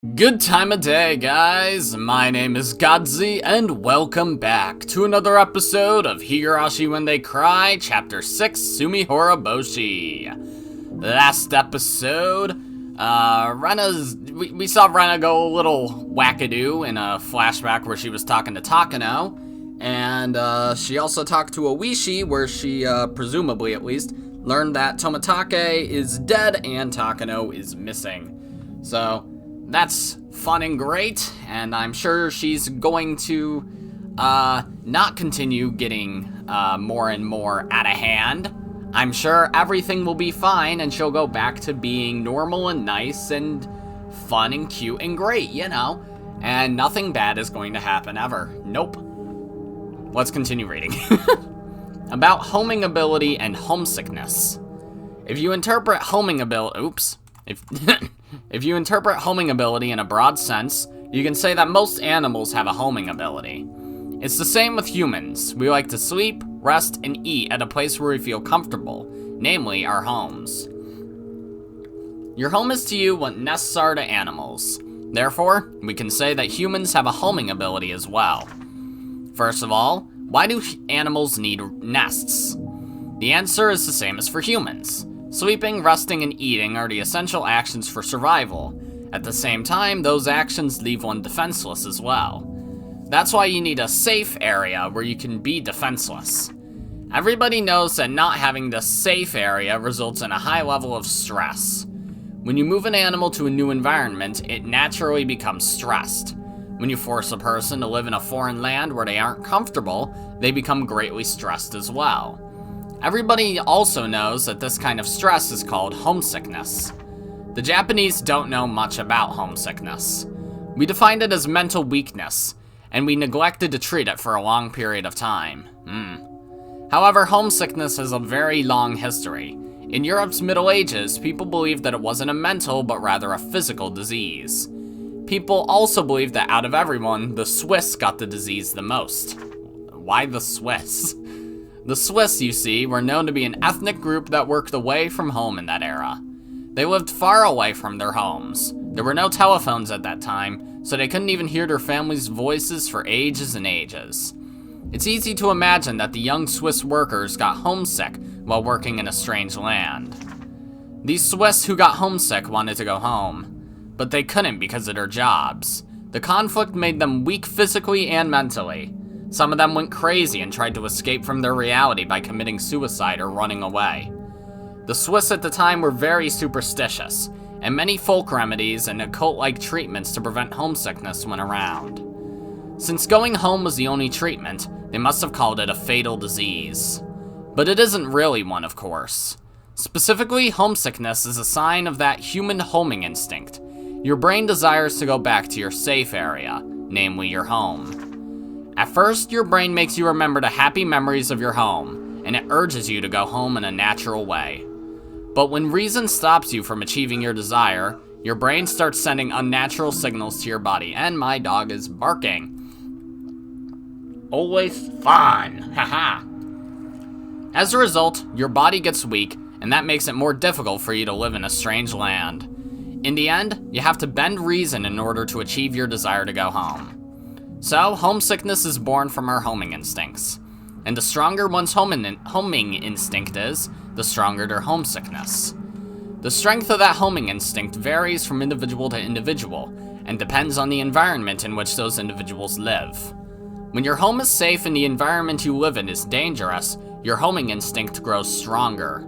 Good time of day, guys. My name is Godzi, and welcome back to another episode of Higurashi When They Cry, Ch.6 Tsumihoroboshi. Last episode, we saw Rena go a little wackadoo in a flashback where she was talking to Takano, and she also talked to Oishi, where she, presumably at least, learned that Tomitake is dead and Takano is missing. So that's fun and great, and I'm sure she's going to not continue getting more and more out of hand. I'm sure everything will be fine, and she'll go back to being normal and nice and fun and cute and great, you know? And nothing bad is going to happen ever. Nope. Let's continue reading. About homing ability and homesickness. If you interpret homing ability... If you interpret homing ability in a broad sense, you can say that most animals have a homing ability. It's the same with humans. We like to sleep, rest, and eat at a place where we feel comfortable, namely our homes. Your home is to you what nests are to animals. Therefore, we can say that humans have a homing ability as well. First of all, why do animals need nests? The answer is the same as for humans. Sleeping, resting, and eating are the essential actions for survival. At the same time, those actions leave one defenseless as well. That's why you need a safe area where you can be defenseless. Everybody knows that not having this safe area results in a high level of stress. When you move an animal to a new environment, it naturally becomes stressed. When you force a person to live in a foreign land where they aren't comfortable, they become greatly stressed as well. Everybody also knows that this kind of stress is called homesickness. The Japanese don't know much about homesickness. We defined it as mental weakness, and we neglected to treat it for a long period of time. However, homesickness has a very long history. In Europe's Middle Ages, people believed that it wasn't a mental, but rather a physical disease. People also believed that out of everyone, the Swiss got the disease the most. Why the Swiss? The Swiss, you see, were known to be an ethnic group that worked away from home in that era. They lived far away from their homes. There were no telephones at that time, so they couldn't even hear their families' voices for ages and ages. It's easy to imagine that the young Swiss workers got homesick while working in a strange land. These Swiss who got homesick wanted to go home, but they couldn't because of their jobs. The conflict made them weak physically and mentally. Some of them went crazy and tried to escape from their reality by committing suicide or running away. The Swiss at the time were very superstitious, and many folk remedies and occult-like treatments to prevent homesickness went around. Since going home was the only treatment, they must have called it a fatal disease. But it isn't really one, of course. Specifically, homesickness is a sign of that human homing instinct. Your brain desires to go back to your safe area, namely your home. At first, your brain makes you remember the happy memories of your home, and it urges you to go home in a natural way. But when reason stops you from achieving your desire, your brain starts sending unnatural signals to your body, and my dog is barking. Always fun, haha. As a result, your body gets weak, and that makes it more difficult for you to live in a strange land. In the end, you have to bend reason in order to achieve your desire to go home. So, homesickness is born from our homing instincts. And the stronger one's homing instinct is, the stronger their homesickness. The strength of that homing instinct varies from individual to individual, and depends on the environment in which those individuals live. When your home is safe and the environment you live in is dangerous, your homing instinct grows stronger.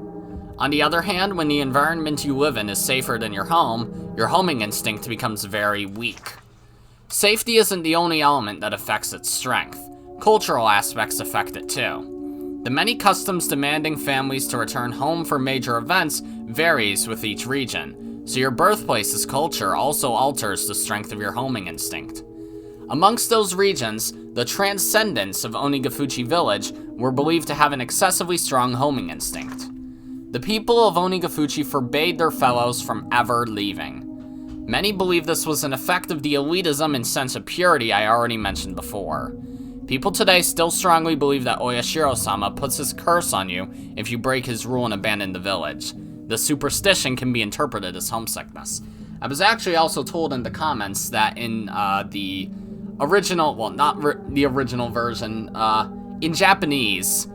On the other hand, when the environment you live in is safer than your homing instinct becomes very weak. Safety isn't the only element that affects its strength. Cultural aspects affect it too. The many customs demanding families to return home for major events varies with each region, so your birthplace's culture also alters the strength of your homing instinct. Amongst those regions, the transcendents of Onigafuchi village were believed to have an excessively strong homing instinct. The people of Onigafuchi forbade their fellows from ever leaving. Many believe this was an effect of the elitism and sense of purity I already mentioned before. People today still strongly believe that Oyashiro-sama puts his curse on you if you break his rule and abandon the village. The superstition can be interpreted as homesickness. I was actually also told in the comments that in the original, well, not the original version, in Japanese,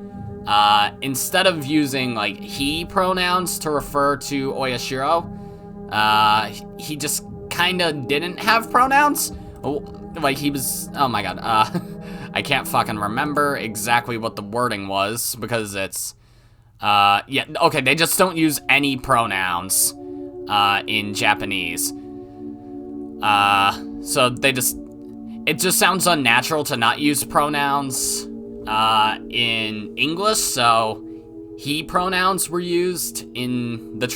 instead of using, like, he pronouns to refer to Oyashiro, he just kinda didn't have pronouns. Like, he was, oh my god, I can't fucking remember exactly what the wording was, because it's, yeah, okay, they just don't use any pronouns, in Japanese. So they just, it just sounds unnatural to not use pronouns, in English, so he pronouns were used in the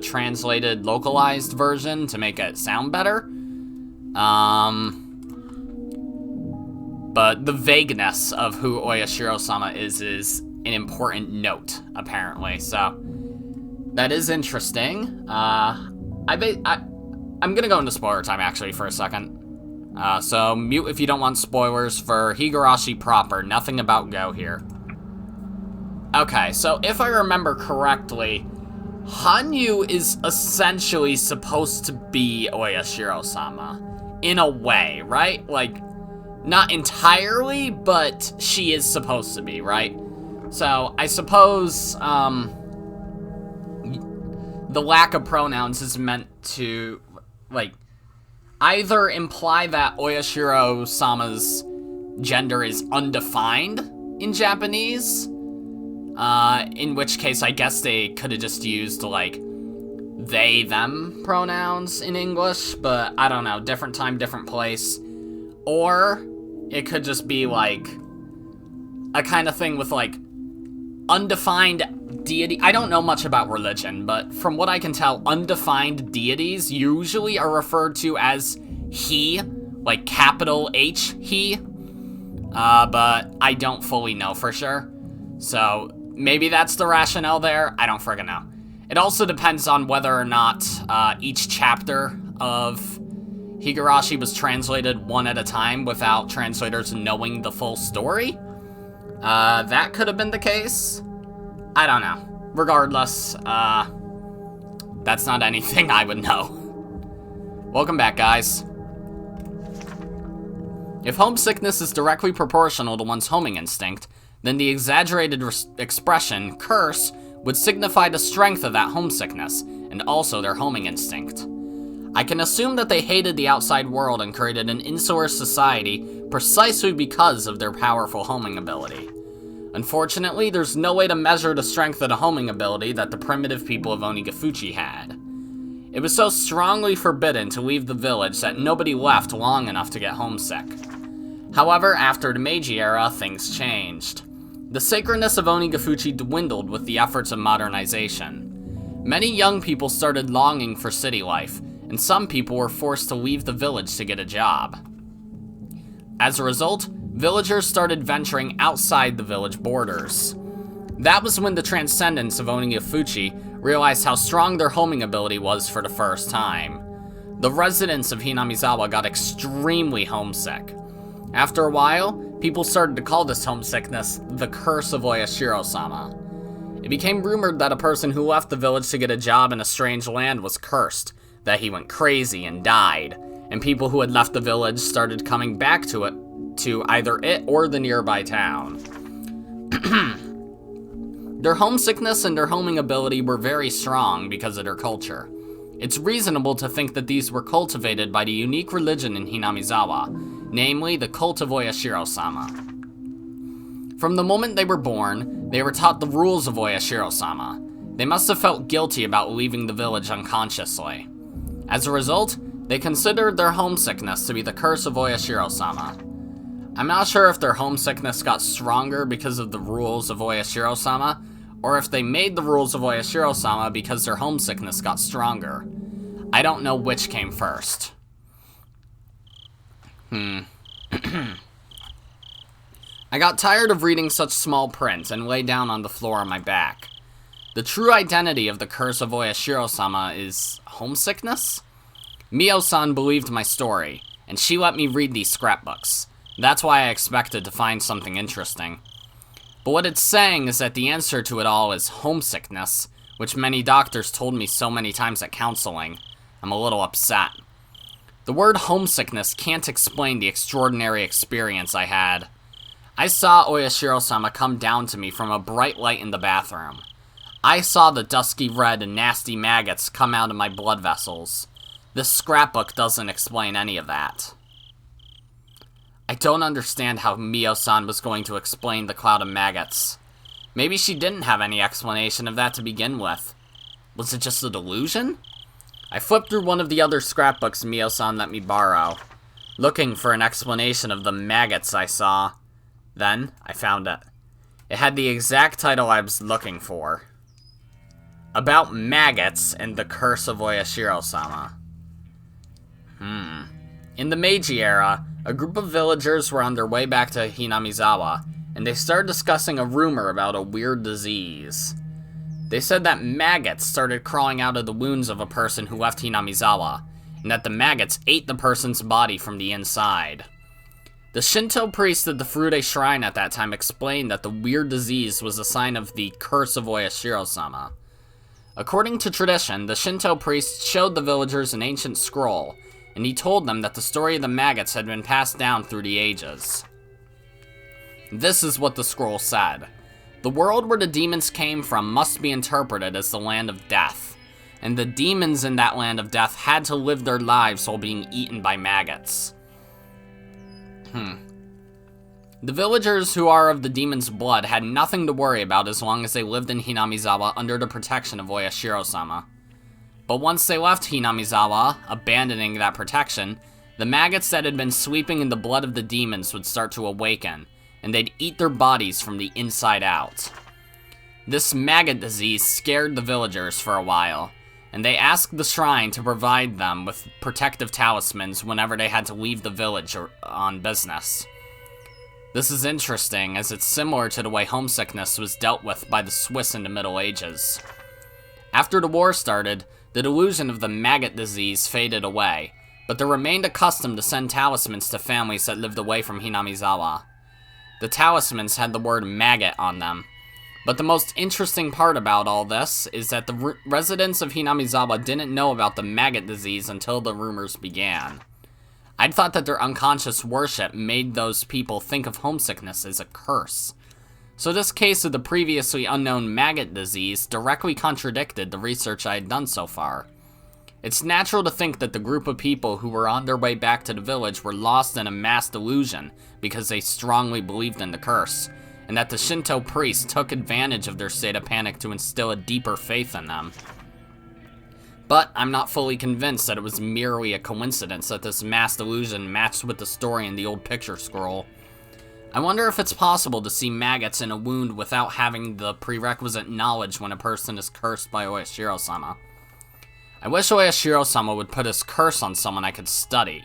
translated localized version to make it sound better. But the vagueness of who Oyashiro-sama is an important note, apparently, so that is interesting. I'm gonna go into spoiler time, actually, for a second. So mute if you don't want spoilers for Higurashi proper, nothing about Go here. Okay, so if I remember correctly, Hanyu is essentially supposed to be Oyashiro-sama, in a way, right? Like, not entirely, but she is supposed to be, right? So, I suppose, the lack of pronouns is meant to, like, either imply that Oyashiro-sama's gender is undefined in Japanese, in which case I guess they could have just used, like, they, them pronouns in English, but I don't know, different time, different place. Or it could just be, like, a kind of thing with, like, undefined deity. I don't know much about religion, but from what I can tell, undefined deities usually are referred to as he, like capital H, he. But I don't fully know for sure. So maybe that's the rationale there. I don't friggin' know. It also depends on whether or not each chapter of Higurashi was translated one at a time without translators knowing the full story. That could have been the case. I don't know. Regardless, that's not anything I would know. Welcome back, guys. If homesickness is directly proportional to one's homing instinct, then the exaggerated expression, curse, would signify the strength of that homesickness, and also their homing instinct. I can assume that they hated the outside world and created an insular society precisely because of their powerful homing ability. Unfortunately, there's no way to measure the strength of the homing ability that the primitive people of Onigafuchi had. It was so strongly forbidden to leave the village that nobody left long enough to get homesick. However, after the Meiji era, things changed. The sacredness of Onigafuchi dwindled with the efforts of modernization. Many young people started longing for city life, and some people were forced to leave the village to get a job. As a result, villagers started venturing outside the village borders. That was when the transcendents of Onigafuchi realized how strong their homing ability was for the first time. The residents of Hinamizawa got extremely homesick. After a while, people started to call this homesickness the curse of Oyashiro-sama. It became rumored that a person who left the village to get a job in a strange land was cursed, that he went crazy and died, and people who had left the village started coming back to it, to either it or the nearby town. Their homesickness and their homing ability were very strong because of their culture. It's reasonable to think that these were cultivated by the unique religion in Hinamizawa, namely the cult of Oyashiro-sama. From the moment they were born, they were taught the rules of Oyashiro-sama. They must have felt guilty about leaving the village unconsciously. As a result, they considered their homesickness to be the curse of Oyashiro-sama. I'm not sure if their homesickness got stronger because of the rules of Oyashiro-sama, or if they made the rules of Oyashiro-sama because their homesickness got stronger. I don't know which came first. I got tired of reading such small print and lay down on the floor on my back. The true identity of the curse of Oyashiro-sama is homesickness? Mio-san believed my story, and she let me read these scrapbooks. That's why I expected to find something interesting. But what it's saying is that the answer to it all is homesickness, which many doctors told me so many times at counseling. I'm a little upset. The word homesickness can't explain the extraordinary experience I had. I saw Oyashiro-sama come down to me from a bright light in the bathroom. I saw the dusky red and nasty maggots come out of my blood vessels. This scrapbook doesn't explain any of that. I don't understand how Mio-san was going to explain the cloud of maggots. Maybe she didn't have any explanation of that to begin with. Was it just a delusion? I flipped through one of the other scrapbooks Mio-san let me borrow, looking for an explanation of the maggots I saw. Then, I found it. It had the exact title I was looking for. About maggots and the curse of Oyashiro-sama. In the Meiji era, a group of villagers were on their way back to Hinamizawa, and they started discussing a rumor about a weird disease. They said that maggots started crawling out of the wounds of a person who left Hinamizawa, and that the maggots ate the person's body from the inside. The Shinto priest at the Furude Shrine at that time explained that the weird disease was a sign of the curse of Oyashiro-sama. According to tradition, the Shinto priest showed the villagers an ancient scroll, and he told them that the story of the maggots had been passed down through the ages. This is what the scroll said. The world where the demons came from must be interpreted as the land of death, and the demons in that land of death had to live their lives while being eaten by maggots. The villagers who are of the demon's blood had nothing to worry about as long as they lived in Hinamizawa under the protection of Oyashiro-sama. But once they left Hinamizawa, abandoning that protection, the maggots that had been sleeping in the blood of the demons would start to awaken, and they'd eat their bodies from the inside out. This maggot disease scared the villagers for a while, and they asked the shrine to provide them with protective talismans whenever they had to leave the village on business. This is interesting, as it's similar to the way homesickness was dealt with by the Swiss in the Middle Ages. After the war started, the delusion of the maggot disease faded away, but there remained a custom to send talismans to families that lived away from Hinamizawa. The talismans had the word maggot on them. But the most interesting part about all this is that the residents of Hinamizawa didn't know about the maggot disease until the rumors began. I'd thought that their unconscious worship made those people think of homesickness as a curse. So this case of the previously unknown maggot disease directly contradicted the research I had done so far. It's natural to think that the group of people who were on their way back to the village were lost in a mass delusion because they strongly believed in the curse, and that the Shinto priest took advantage of their state of panic to instill a deeper faith in them. But I'm not fully convinced that it was merely a coincidence that this mass delusion matched with the story in the old picture scroll. I wonder if it's possible to see maggots in a wound without having the prerequisite knowledge when a person is cursed by Oyashiro-sama. I wish Oyashiro-sama would put his curse on someone I could study.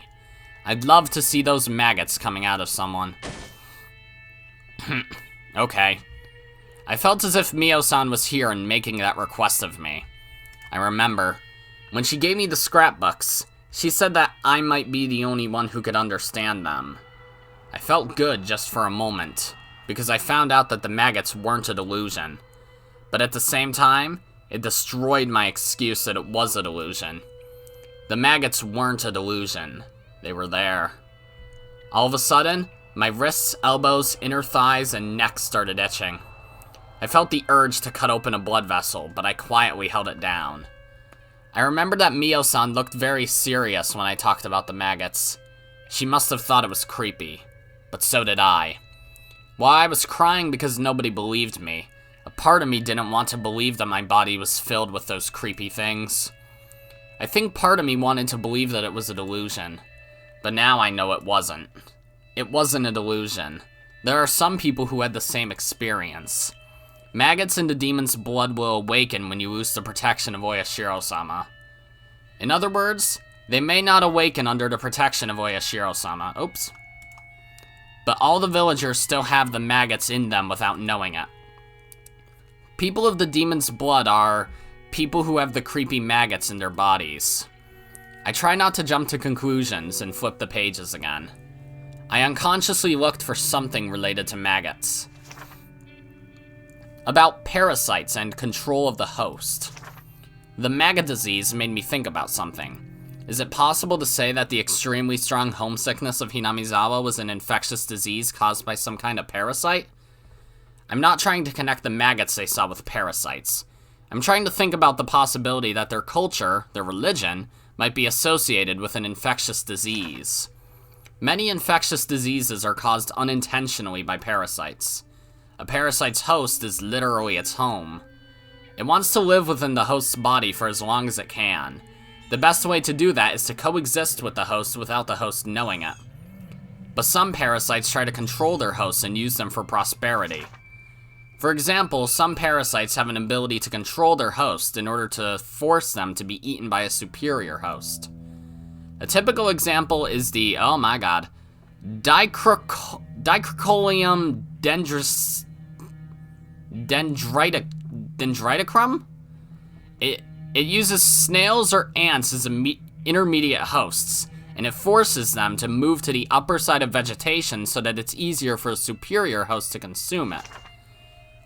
I'd love to see those maggots coming out of someone. Okay. I felt as if Mio-san was here and making that request of me. I remember, when she gave me the scrapbooks, she said that I might be the only one who could understand them. I felt good just for a moment, because I found out that the maggots weren't a delusion. But at the same time, it destroyed my excuse that it was a delusion. The maggots weren't a delusion. They were there. All of a sudden, my wrists, elbows, inner thighs, and neck started itching. I felt the urge to cut open a blood vessel, but I quietly held it down. I remember that Mio-san looked very serious when I talked about the maggots. She must have thought it was creepy, but so did I. While I was crying because nobody believed me, a part of me didn't want to believe that my body was filled with those creepy things. I think part of me wanted to believe that it was a delusion, but now I know it wasn't. It wasn't a delusion. There are some people who had the same experience. Maggots in the demon's blood will awaken when you lose the protection of Oyashiro-sama. In other words, they may not awaken under the protection of Oyashiro-sama. Oops. But all the villagers still have the maggots in them without knowing it. People of the demon's blood are people who have the creepy maggots in their bodies. I try not to jump to conclusions and flip the pages again. I unconsciously looked for something related to maggots. About parasites and control of the host. The maggot disease made me think about something. Is it possible to say that the extremely strong homesickness of Hinamizawa was an infectious disease caused by some kind of parasite? I'm not trying to connect the maggots they saw with parasites. I'm trying to think about the possibility that their culture, their religion, might be associated with an infectious disease. Many infectious diseases are caused unintentionally by parasites. A parasite's host is literally its home. It wants to live within the host's body for as long as it can. The best way to do that is to coexist with the host without the host knowing it. But some parasites try to control their hosts and use them for prosperity. For example, some parasites have an ability to control their host in order to force them to be eaten by a superior host. A typical example is the, oh my god, Dicrocolium dendriticum? It uses snails or ants as intermediate hosts, and it forces them to move to the upper side of vegetation so that it's easier for a superior host to consume it.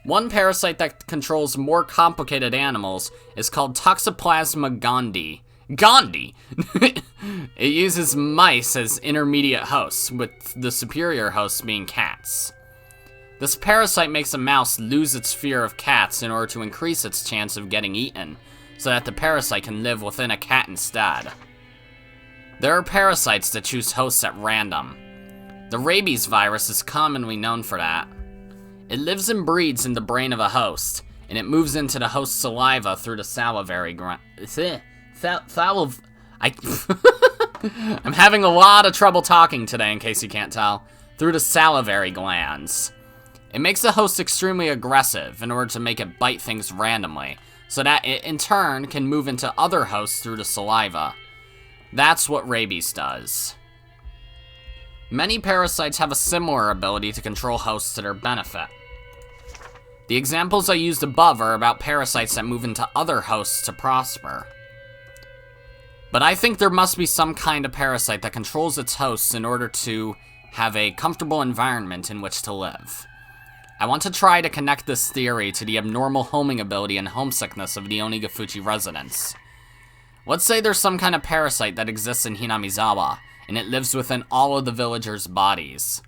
One parasite that controls more complicated animals is called Toxoplasma gondii. Gondii! It uses mice as intermediate hosts, with the superior hosts being cats. This parasite makes a mouse lose its fear of cats in order to increase its chance of getting eaten, so that the parasite can live within a cat instead. There are parasites that choose hosts at random. The rabies virus is commonly known for that. It lives and breeds in the brain of a host, and it moves into the host's saliva through the salivary gland. I'm having a lot of trouble talking today, in case you can't tell. Through the salivary glands. It makes the host extremely aggressive in order to make it bite things randomly, so that it, in turn, can move into other hosts through the saliva. That's what rabies does. Many parasites have a similar ability to control hosts to their benefit. The examples I used above are about parasites that move into other hosts to prosper. But I think there must be some kind of parasite that controls its hosts in order to have a comfortable environment in which to live. I want to try to connect this theory to the abnormal homing ability and homesickness of the Onigafuchi residents. Let's say there's some kind of parasite that exists in Hinamizawa, and it lives within all of the villagers' bodies.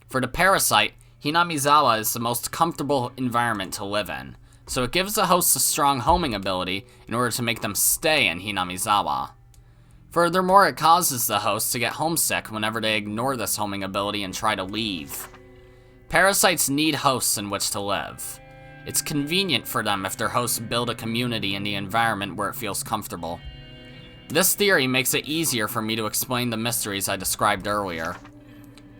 For the parasite, Hinamizawa is the most comfortable environment to live in, so it gives the hosts a strong homing ability in order to make them stay in Hinamizawa. Furthermore, it causes the hosts to get homesick whenever they ignore this homing ability and try to leave. Parasites need hosts in which to live. It's convenient for them if their hosts build a community in the environment where it feels comfortable. This theory makes it easier for me to explain the mysteries I described earlier.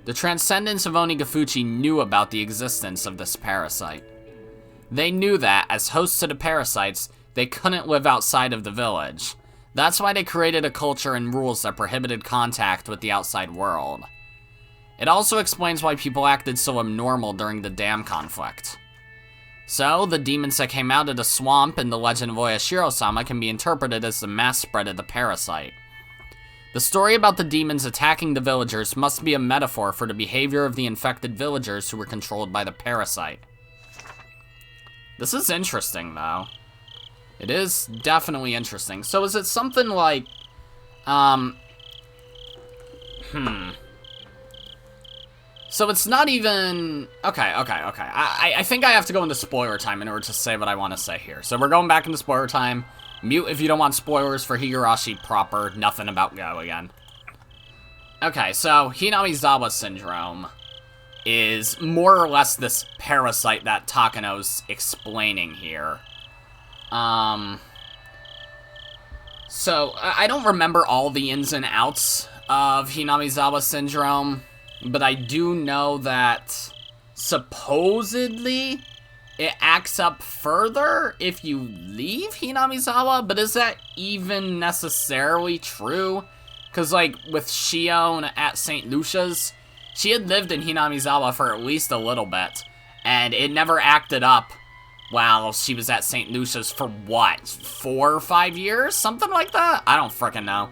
The Transcendents of Onigafuchi knew about the existence of this parasite. They knew that, as hosts to the parasites, they couldn't live outside of the village. That's why they created a culture and rules that prohibited contact with the outside world. It also explains why people acted so abnormal during the dam conflict. So, the demons that came out of the swamp in the legend of Oyashiro-sama can be interpreted as the mass spread of the parasite. The story about the demons attacking the villagers must be a metaphor for the behavior of the infected villagers who were controlled by the parasite. This is interesting, though. It is definitely interesting. So is it something like, So it's not even... Okay. I think I have to go into spoiler time in order to say what I want to say here. So we're going back into spoiler time. Mute if you don't want spoilers for Higurashi proper. Nothing about Go again. Okay, so Hinamizawa syndrome is more or less this parasite that Takano's explaining here. So I don't remember all the ins and outs of Hinamizawa syndrome, but I do know that supposedly it acts up further if you leave Hinamizawa, but is that even necessarily true? Because, like, with Shion at St. Lucia's, she had lived in Hinamizawa for at least a little bit, and it never acted up while she was at St. Lucia's for, what, 4 or 5 years? Something like that? I don't frickin' know.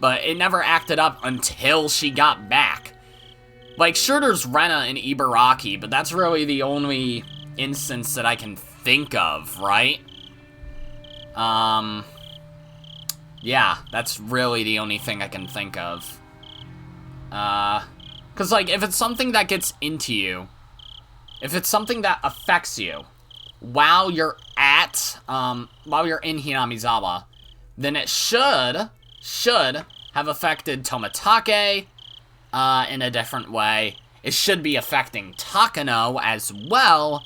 But it never acted up until she got back. Like, sure, there's Rena and Ibaraki, but that's really the only instance that I can think of, right? Yeah, that's really the only thing I can think of. Because, like, if it's something that gets into you, if it's something that affects you while you're while you're in Hinamizawa, then it should have affected Tomitake, in a different way. It should be affecting Takano as well,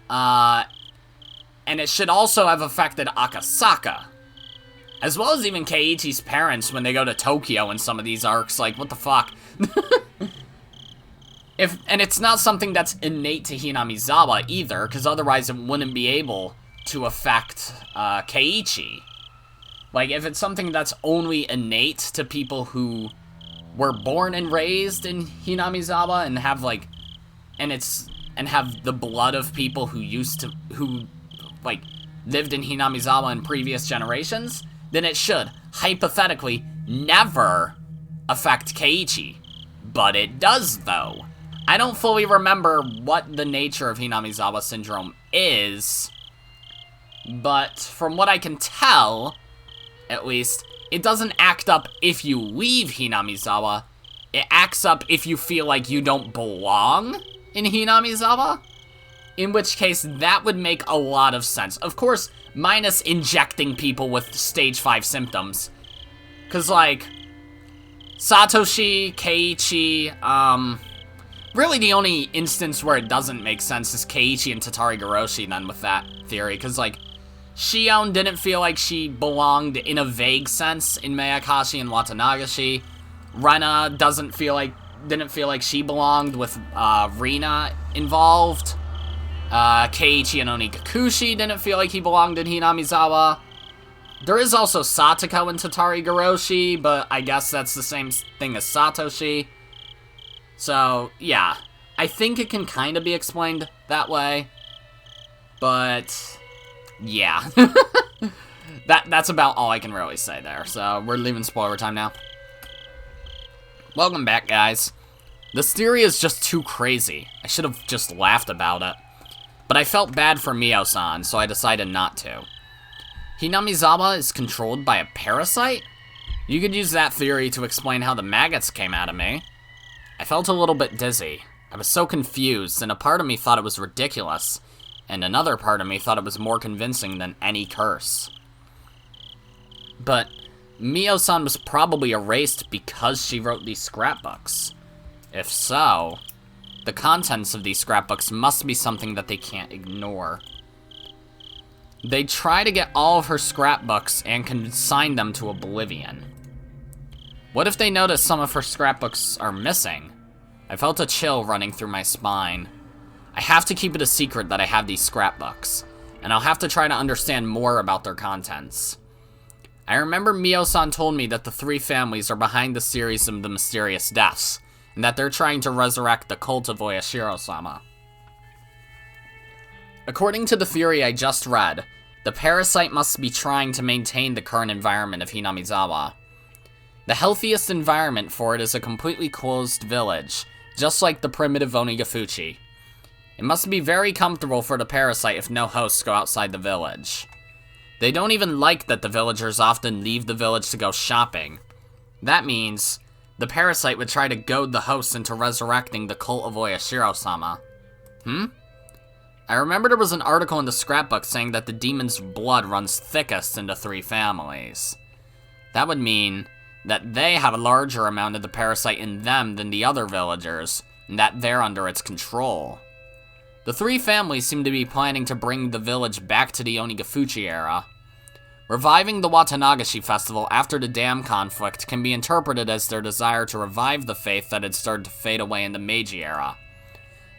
and it should also have affected Akasaka. As well as even Keiichi's parents when they go to Tokyo in some of these arcs. Like, what the fuck? And it's not something that's innate to Hinamizawa either, because otherwise it wouldn't be able to affect Keiichi. Like, if it's something that's only innate to people who were born and raised in Hinamizawa and have, like, and have the blood of people who like, lived in Hinamizawa in previous generations, then it should, hypothetically, never affect Keiichi. But it does, though. I don't fully remember what the nature of Hinamizawa syndrome is, but from what I can tell, at least, it doesn't act up if you leave Hinamizawa. It acts up if you feel like you don't belong in Hinamizawa, in which case that would make a lot of sense. Of course, minus injecting people with stage 5 symptoms. Because, like, Satoshi, Keiichi, really the only instance where it doesn't make sense is Keiichi and Tatarigaroshi then with that theory. Because, like, Shion didn't feel like she belonged in a vague sense in Mayakashi and Watanagashi. Rena didn't feel like she belonged with Rena involved. Keiichi and Onikakushi didn't feel like he belonged in Hinamizawa. There is also Satoko and Tatarigaroshi, but I guess that's the same thing as Satoshi. So, yeah. I think it can kind of be explained that way. But, yeah. That's about all I can really say there. So, we're leaving spoiler time now. Welcome back, guys. This theory is just too crazy. I should have just laughed about it. But I felt bad for Mio-san, so I decided not to. Hinamizawa is controlled by a parasite? You could use that theory to explain how the maggots came out of me. I felt a little bit dizzy. I was so confused, and a part of me thought it was ridiculous, and another part of me thought it was more convincing than any curse. But Mio-san was probably erased because she wrote these scrapbooks. If so, the contents of these scrapbooks must be something that they can't ignore. They try to get all of her scrapbooks and consign them to oblivion. What if they notice some of her scrapbooks are missing? I felt a chill running through my spine. I have to keep it a secret that I have these scrapbooks, and I'll have to try to understand more about their contents. I remember Mio-san told me that the three families are behind the series of the mysterious deaths, and that they're trying to resurrect the cult of Oyashiro-sama. According to the theory I just read, the parasite must be trying to maintain the current environment of Hinamizawa. The healthiest environment for it is a completely closed village, just like the primitive Onigafuchi. It must be very comfortable for the parasite if no hosts go outside the village. They don't even like that the villagers often leave the village to go shopping. That means the parasite would try to goad the hosts into resurrecting the cult of Oyashiro-sama. I remember there was an article in the scrapbook saying that the demon's blood runs thickest in the three families. That would mean that they have a larger amount of the parasite in them than the other villagers, and that they're under its control. The three families seem to be planning to bring the village back to the Onigafuchi era. Reviving the Watanagashi festival after the dam conflict can be interpreted as their desire to revive the faith that had started to fade away in the Meiji era.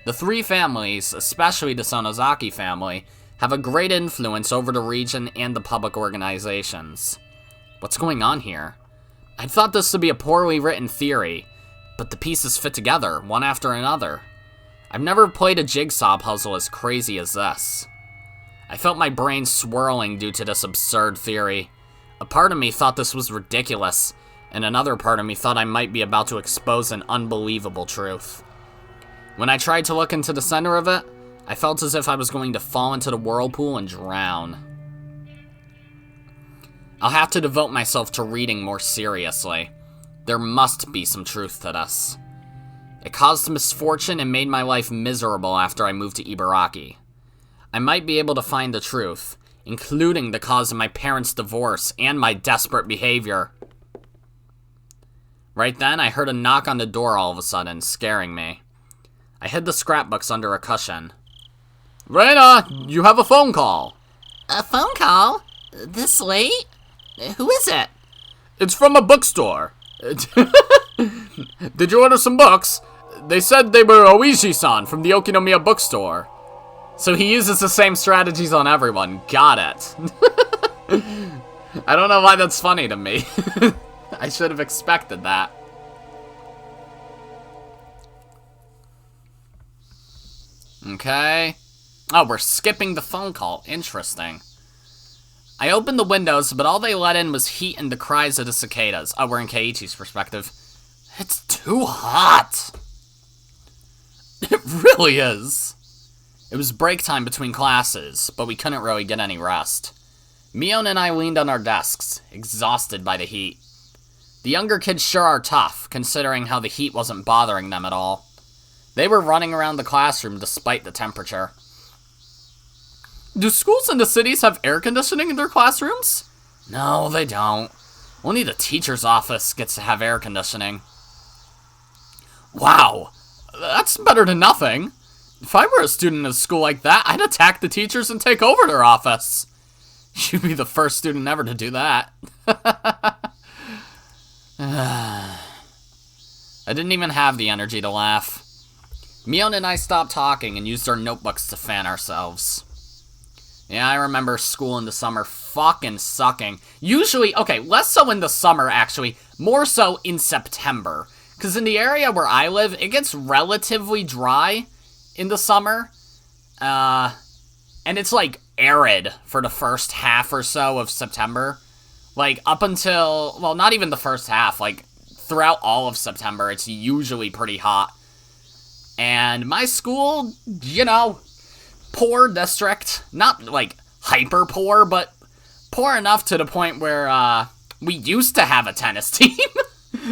The three families, especially the Sonozaki family, have a great influence over the region and the public organizations. What's going on here? I thought this would be a poorly written theory, but the pieces fit together, one after another. I've never played a jigsaw puzzle as crazy as this. I felt my brain swirling due to this absurd theory. A part of me thought this was ridiculous, and another part of me thought I might be about to expose an unbelievable truth. When I tried to look into the center of it, I felt as if I was going to fall into the whirlpool and drown. I'll have to devote myself to reading more seriously. There must be some truth to this. It caused misfortune and made my life miserable after I moved to Ibaraki. I might be able to find the truth, including the cause of my parents' divorce and my desperate behavior. Right then, I heard a knock on the door all of a sudden, scaring me. I hid the scrapbooks under a cushion. Rena, you have a phone call. A phone call? This late? Who is it? It's from a bookstore. Did you order some books? They said they were Oishi-san from the Okinomiya bookstore. So he uses the same strategies on everyone. Got it. I don't know why that's funny to me. I should have expected that. Okay. Oh, we're skipping the phone call. Interesting. I opened the windows, but all they let in was heat and the cries of the cicadas. Oh, we're in Keiichi's perspective. It's too hot. It really is. It was break time between classes, but we couldn't really get any rest. Mion and I leaned on our desks, exhausted by the heat. The younger kids sure are tough, considering how the heat wasn't bothering them at all. They were running around the classroom despite the temperature. Do schools in the cities have air conditioning in their classrooms? No, they don't. Only the teacher's office gets to have air conditioning. Wow, that's better than nothing. If I were a student in a school like that, I'd attack the teachers and take over their office. You'd be the first student ever to do that. I didn't even have the energy to laugh. Mion and I stopped talking and used our notebooks to fan ourselves. Yeah, I remember school in the summer fucking sucking. Usually, okay, less so in the summer, actually. More so in September. Because in the area where I live, it gets relatively dry in the summer. And it's, like, arid for the first half or so of September. Like, up until, well, not even the first half. Like, throughout all of September, it's usually pretty hot. And my school, you know, poor district. Not, like, hyper poor, but poor enough to the point where, we used to have a tennis team.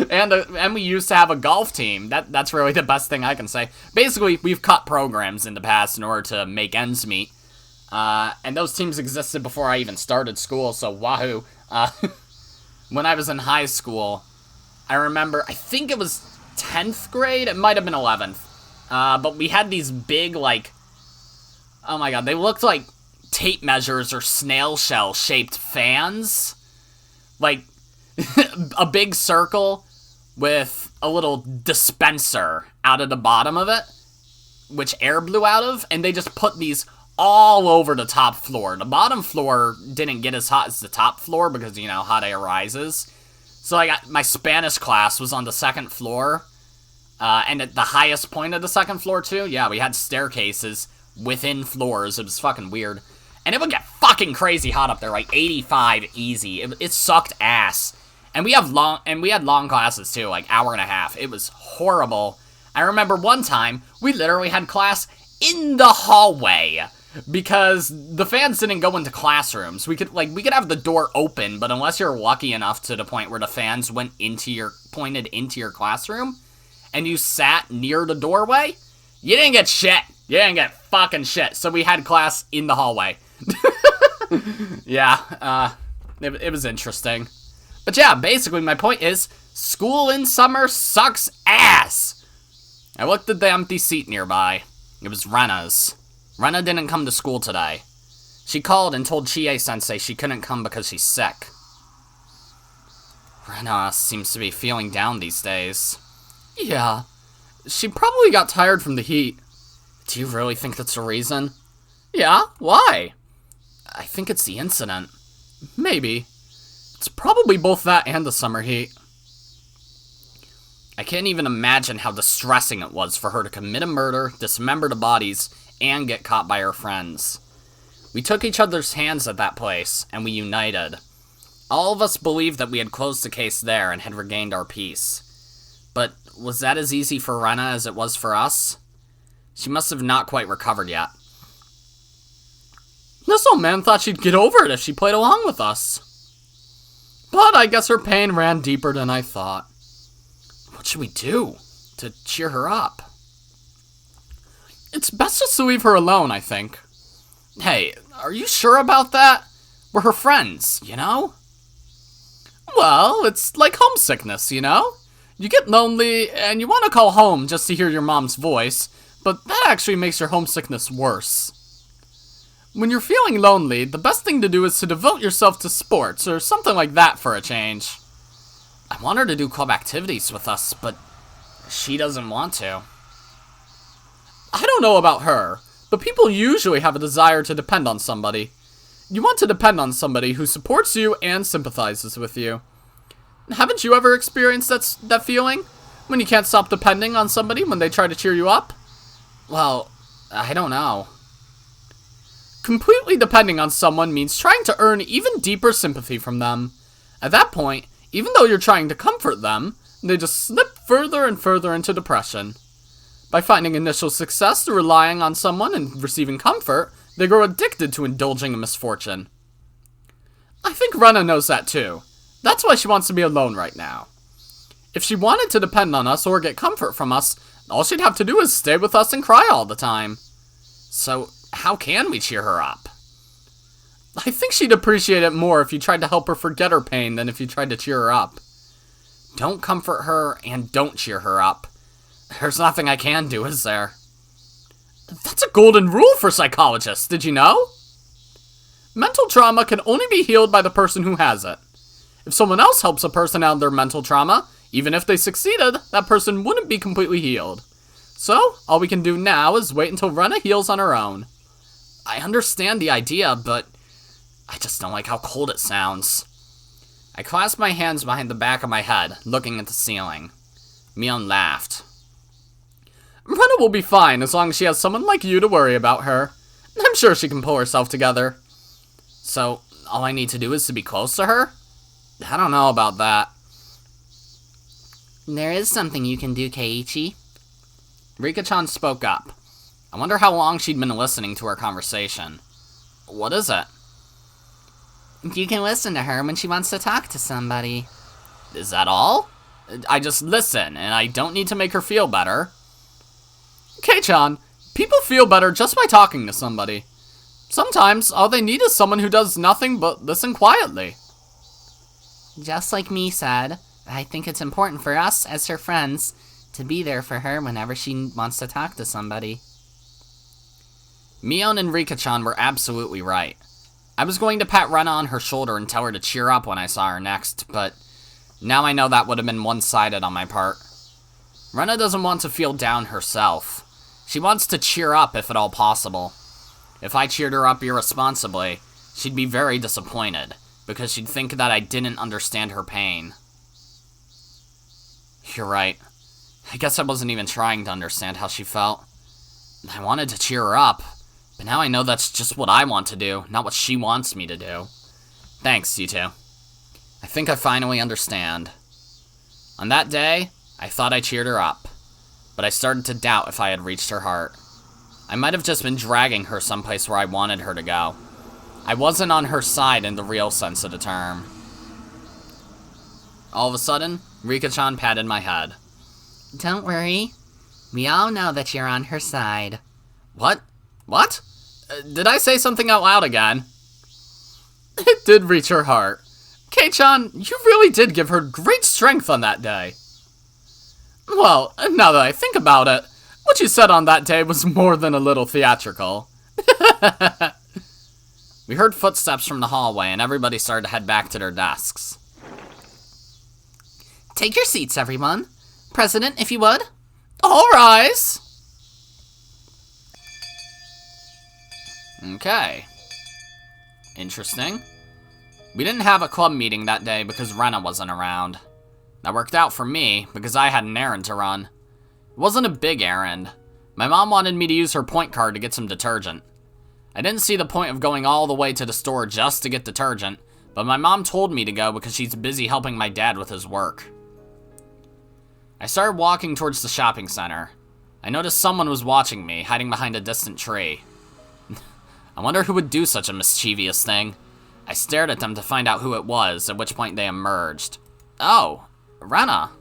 and we used to have a golf team. That's really the best thing I can say. Basically, we've cut programs in the past in order to make ends meet. And those teams existed before I even started school, so wahoo. When I was in high school, I remember, I think it was 10th grade, it might have been 11th. But we had these big, like, oh my god, they looked like tape measures or snail shell shaped fans. Like, a big circle with a little dispenser out of the bottom of it, which air blew out of, and they just put these all over the top floor. The bottom floor didn't get as hot as the top floor because, you know, hot air rises. So I got, my Spanish class was on the second floor, and at the highest point of the second floor too. Yeah, we had staircases within floors. It was fucking weird. And it would get fucking crazy hot up there, like 85 easy. It sucked ass. And we had long classes too, like hour and a half. It was horrible. I remember one time we literally had class in the hallway because the fans didn't go into classrooms. We could have the door open, but unless you're lucky enough to the point where the fans pointed into your classroom and you sat near the doorway, you didn't get shit. You didn't get fucking shit. So we had class in the hallway. Yeah, it was interesting. But yeah, basically my point is, school in summer sucks ass. I looked at the empty seat nearby. It was Rena's. Rena didn't come to school today. She called and told Chie-sensei she couldn't come because she's sick. Rena seems to be feeling down these days. Yeah, she probably got tired from the heat. Do you really think that's the reason? Yeah, why? I think it's the incident. Maybe. It's probably both that and the summer heat. I can't even imagine how distressing it was for her to commit a murder, dismember the bodies, and get caught by her friends. We took each other's hands at that place, and we united. All of us believed that we had closed the case there and had regained our peace. But was that as easy for Rena as it was for us? She must have not quite recovered yet. This old man thought she'd get over it if she played along with us. But I guess her pain ran deeper than I thought. What should we do to cheer her up? It's best just to leave her alone, I think. Hey, are you sure about that? We're her friends, you know? Well, it's like homesickness, you know? You get lonely, and you want to call home just to hear your mom's voice, but that actually makes your homesickness worse. When you're feeling lonely, the best thing to do is to devote yourself to sports, or something like that for a change. I want her to do club activities with us, but she doesn't want to. I don't know about her, but people usually have a desire to depend on somebody. You want to depend on somebody who supports you and sympathizes with you. Haven't you ever experienced that feeling? When you can't stop depending on somebody when they try to cheer you up? Well, I don't know. Completely depending on someone means trying to earn even deeper sympathy from them. At that point, even though you're trying to comfort them, they just slip further and further into depression. By finding initial success through relying on someone and receiving comfort, they grow addicted to indulging in misfortune. I think Rena knows that too. That's why she wants to be alone right now. If she wanted to depend on us or get comfort from us, all she'd have to do is stay with us and cry all the time. So, how can we cheer her up? I think she'd appreciate it more if you tried to help her forget her pain than if you tried to cheer her up. Don't comfort her and don't cheer her up. There's nothing I can do, is there? That's a golden rule for psychologists, did you know? Mental trauma can only be healed by the person who has it. If someone else helps a person out of their mental trauma, even if they succeeded, that person wouldn't be completely healed. So, all we can do now is wait until Rena heals on her own. I understand the idea, but I just don't like how cold it sounds. I clasped my hands behind the back of my head, looking at the ceiling. Mion laughed. Rena will be fine as long as she has someone like you to worry about her. I'm sure she can pull herself together. So, all I need to do is to be close to her? I don't know about that. There is something you can do, Keiichi. Rika-chan spoke up. I wonder how long she'd been listening to our conversation. What is it? You can listen to her when she wants to talk to somebody. Is that all? I just listen, and I don't need to make her feel better. Kei-chan, people feel better just by talking to somebody. Sometimes, all they need is someone who does nothing but listen quietly. Just like me said, I think it's important for us, as her friends, to be there for her whenever she wants to talk to somebody. Mion and Rika-chan were absolutely right. I was going to pat Rena on her shoulder and tell her to cheer up when I saw her next, but now I know that would have been one-sided on my part. Rena doesn't want to feel down herself. She wants to cheer up if at all possible. If I cheered her up irresponsibly, she'd be very disappointed, because she'd think that I didn't understand her pain. You're right. I guess I wasn't even trying to understand how she felt. I wanted to cheer her up, but now I know that's just what I want to do, not what she wants me to do. Thanks, you two. I think I finally understand. On that day, I thought I cheered her up, but I started to doubt if I had reached her heart. I might have just been dragging her someplace where I wanted her to go. I wasn't on her side in the real sense of the term. All of a sudden, Rika-chan patted my head. Don't worry. We all know that you're on her side. What? What? Did I say something out loud again? It did reach her heart. Kei-chan, you really did give her great strength on that day. Well, now that I think about it, what you said on that day was more than a little theatrical. We heard footsteps from the hallway, and everybody started to head back to their desks. Take your seats, everyone. President, if you would. All rise. Okay. Interesting. We didn't have a club meeting that day because Rena wasn't around. That worked out for me because I had an errand to run. It wasn't a big errand. My mom wanted me to use her point card to get some detergent. I didn't see the point of going all the way to the store just to get detergent, but my mom told me to go because she's busy helping my dad with his work. I started walking towards the shopping center. I noticed someone was watching me, hiding behind a distant tree. I wonder who would do such a mischievous thing. I stared at them to find out who it was, at which point they emerged. Oh, Rena.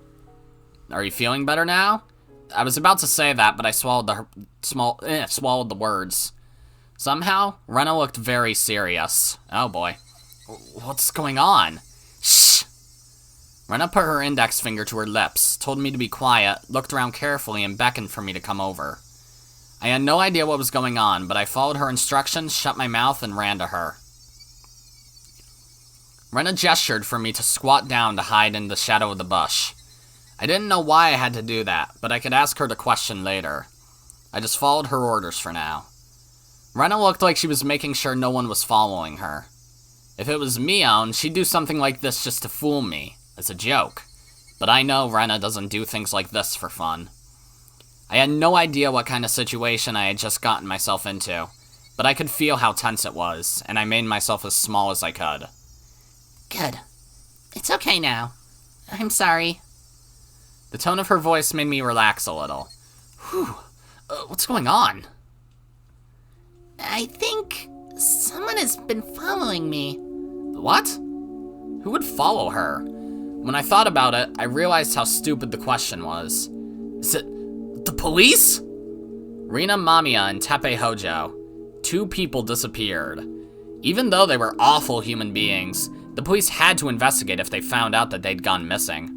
Are you feeling better now? I was about to say that, but I swallowed the words. Somehow, Rena looked very serious. Oh boy. What's going on? Shh! Rena put her index finger to her lips, told me to be quiet, looked around carefully, and beckoned for me to come over. I had no idea what was going on, but I followed her instructions, shut my mouth, and ran to her. Rena gestured for me to squat down to hide in the shadow of the bush. I didn't know why I had to do that, but I could ask her the question later. I just followed her orders for now. Rena looked like she was making sure no one was following her. If it was Mion, she'd do something like this just to fool me, as a joke. But I know Rena doesn't do things like this for fun. I had no idea what kind of situation I had just gotten myself into, but I could feel how tense it was, and I made myself as small as I could. Good. It's okay now. I'm sorry. The tone of her voice made me relax a little. Whew. What's going on? I think someone has been following me. What? Who would follow her? When I thought about it, I realized how stupid the question was. Is it the police? Rena Mamiya and Teppei Hojo. 2 people disappeared. Even though they were awful human beings, the police had to investigate if they found out that they'd gone missing.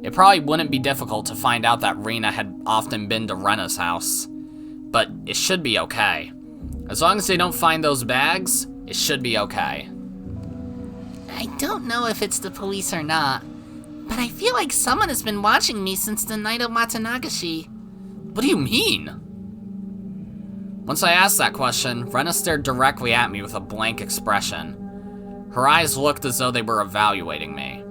It probably wouldn't be difficult to find out that Rena had often been to Rena's house. But it should be okay. As long as they don't find those bags, it should be okay. I don't know if it's the police or not, but I feel like someone has been watching me since the night of Watanagashi. What do you mean? Once I asked that question, Rena stared directly at me with a blank expression. Her eyes looked as though they were evaluating me.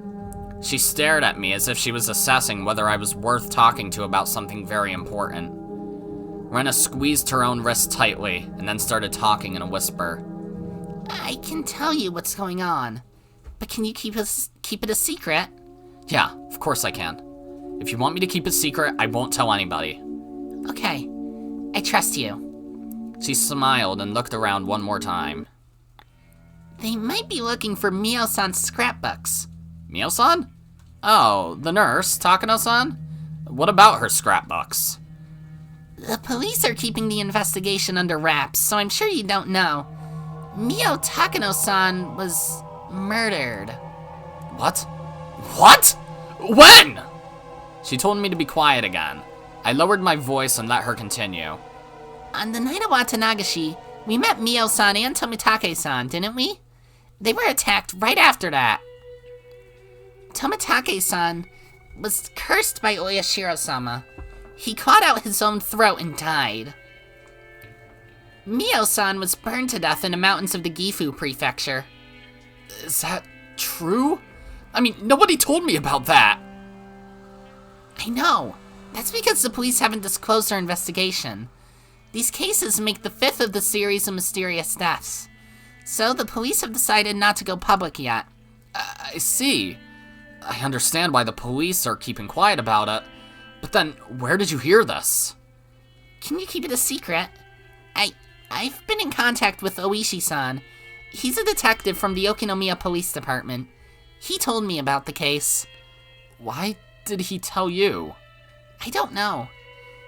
She stared at me as if she was assessing whether I was worth talking to about something very important. Rena squeezed her own wrist tightly, and then started talking in a whisper. I can tell you what's going on, but can you keep it a secret? Yeah, of course I can. If you want me to keep it secret, I won't tell anybody. Okay, I trust you. She smiled and looked around one more time. They might be looking for Mio-san's scrapbooks. Mio-san? Oh, the nurse, Takano-san? What about her scrapbooks? The police are keeping the investigation under wraps, so I'm sure you don't know. Mio Takano-san was murdered. What? What? When? She told me to be quiet again. I lowered my voice and let her continue. On the night of Watanagashi, we met Mio-san and Tomitake-san, didn't we? They were attacked right after that. Tomitake-san was cursed by Oyashiro-sama. He clawed out his own throat and died. Mio-san was burned to death in the mountains of the Gifu prefecture. Is that true? I mean, nobody told me about that. I know. That's because the police haven't disclosed their investigation. These cases make the 5th of the series of mysterious deaths. So the police have decided not to go public yet. I see. I understand why the police are keeping quiet about it. But then, where did you hear this? Can you keep it a secret? I've been in contact with Oishi-san. He's a detective from the Okinomiya Police Department. He told me about the case. Why did he tell you? I don't know.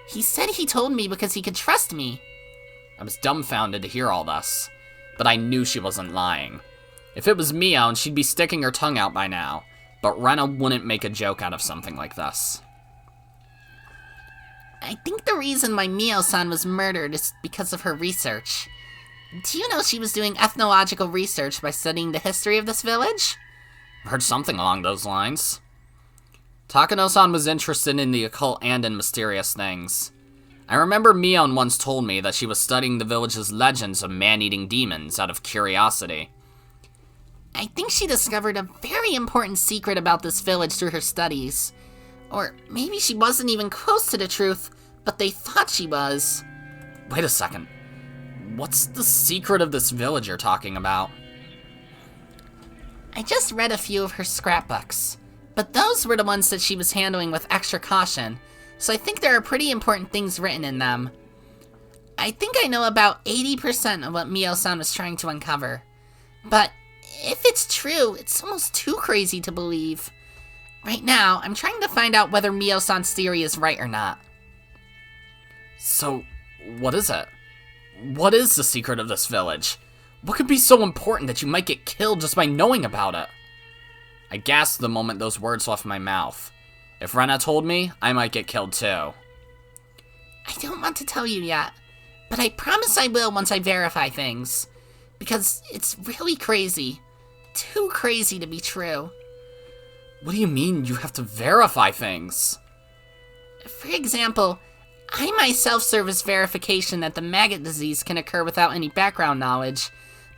He said he told me because he could trust me. I was dumbfounded to hear all this, but I knew she wasn't lying. If it was Mion, she'd be sticking her tongue out by now, but Rena wouldn't make a joke out of something like this. I think the reason why Mio-san was murdered is because of her research. Do you know she was doing ethnological research by studying the history of this village? I've heard something along those lines. Takano-san was interested in the occult and in mysterious things. I remember Mion once told me that she was studying the village's legends of man-eating demons out of curiosity. I think she discovered a very important secret about this village through her studies. Or maybe she wasn't even close to the truth, but they thought she was. Wait a second. What's the secret of this village you're talking about? I just read a few of her scrapbooks, but those were the ones that she was handling with extra caution, so I think there are pretty important things written in them. I think I know about 80% of what Mio-san was trying to uncover, but If it's true, it's almost too crazy to believe. Right now, I'm trying to find out whether Mio-san's theory is right or not. So, what is it? What is the secret of this village? What could be so important that you might get killed just by knowing about it? I gasped the moment those words left my mouth. If Rena told me, I might get killed too. I don't want to tell you yet, but I promise I will once I verify things. Because it's really crazy. Too crazy to be true. What do you mean you have to verify things? For example, I myself serve as verification that the maggot disease can occur without any background knowledge,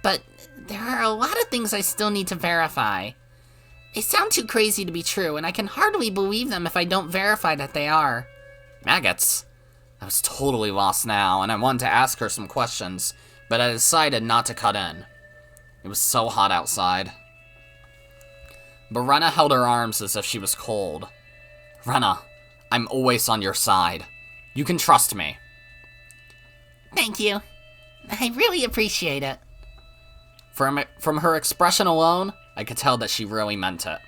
but there are a lot of things I still need to verify. They sound too crazy to be true, and I can hardly believe them if I don't verify that they are. Maggots? I was totally lost now, and I wanted to ask her some questions, but I decided not to cut in. It was so hot outside. But Rena held her arms as if she was cold. Rena, I'm always on your side. You can trust me. Thank you. I really appreciate it. From her expression alone, I could tell that she really meant it.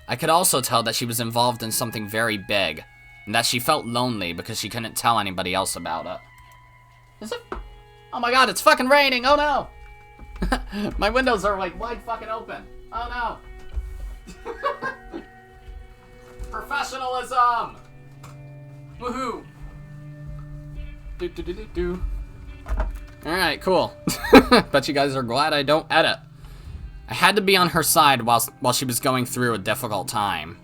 I could also tell that she was involved in something very big, and that she felt lonely because she couldn't tell anybody else about it. Is it? Oh my god, it's fucking raining! Oh no! My windows are like wide fucking open. Oh no! Professionalism! Woohoo! Do. Alright, cool. Bet you guys are glad I don't edit. I had to be on her side while she was going through a difficult time.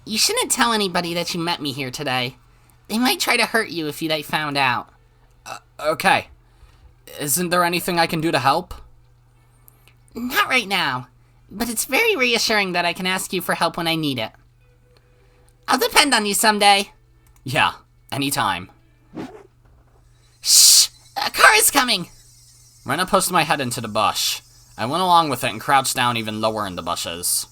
You shouldn't tell anybody that you met me here today. They might try to hurt you if they found out. Okay. Isn't there anything I can do to help? Not right now, but it's very reassuring that I can ask you for help when I need it. I'll depend on you someday. Yeah, anytime. Shh! A car is coming! Rena pushed my head into the bush. I went along with it and crouched down even lower in the bushes.